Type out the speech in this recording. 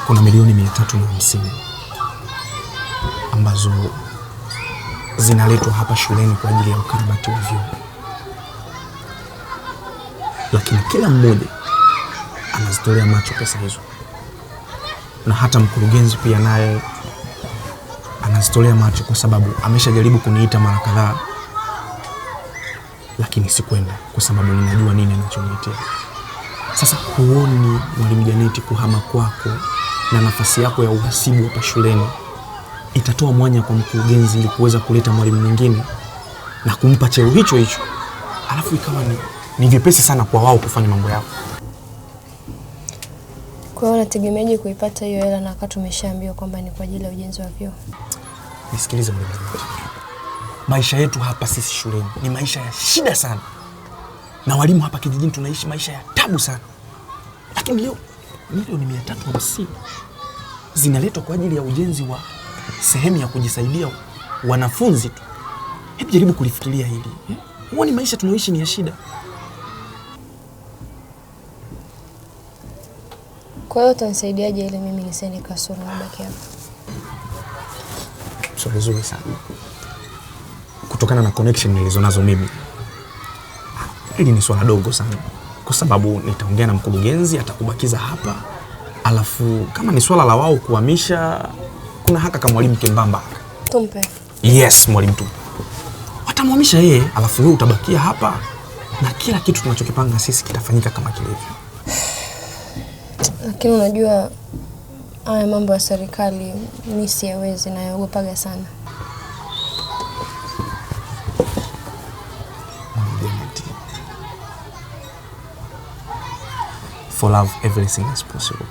kuna milioni 350 ambazo zinaletwa hapa shuleni kwa ajili ya ukarabati wa vyoo, lakini kila mmoja anazitolea macho pesa hizo, na hata mkurugenzi pia naye anazitolea macho, kwa sababu ameshajaribu kuniita mara kadhaa, lakini sikwenda kwa sababu ninajua nini anachoniitia. Sasa huoni Mwalimu Janeti, kuhama kwako na nafasi yako ya uhasibu hapa shuleni itatoa mwanya kwa mkurugenzi ili kuweza kuleta mwalimu mwingine na kumpa cheo hicho hicho, alafu ikawa ni vipesi sana kwa wao kufanya mambo yao? Kwa hiyo unategemeaje kuipata hiyo hela na wakati umeshaambiwa kwamba ni kwa ajili ya ujenzi wa vyoo? Nisikilize Mwalimu Janeti, maisha yetu hapa sisi shuleni ni maisha ya shida sana, na walimu hapa kijijini tunaishi maisha ya tabu sana, lakini leo milioni 350 zinaletwa kwa ajili ya ujenzi wa sehemu ya kujisaidia wanafunzi tu. Hebu jaribu kulifikiria hili. Huoni maisha tunaoishi ni ya shida? Kwa hiyo utanisaidiaje ili mimi nisiende kasoro na baki hapa? Swali zuri sana. Kutokana na connection nilizonazo mimi, hili ni swala dogo sana, kwa sababu nitaongea na mkurugenzi, atakubakiza hapa. Alafu kama ni swala la wao kuhamisha, kuna haka kama Mwalimu Kembamba. Tumpe. Yes, Mwalimu Tumpe. Watamhamisha yeye, alafu wewe utabakia hapa na kila kitu tunachokipanga sisi kitafanyika kama kilivyo. Lakini unajua haya mambo ya serikali mimi siyawezi, na naogopaga sana. For love, everything is possible.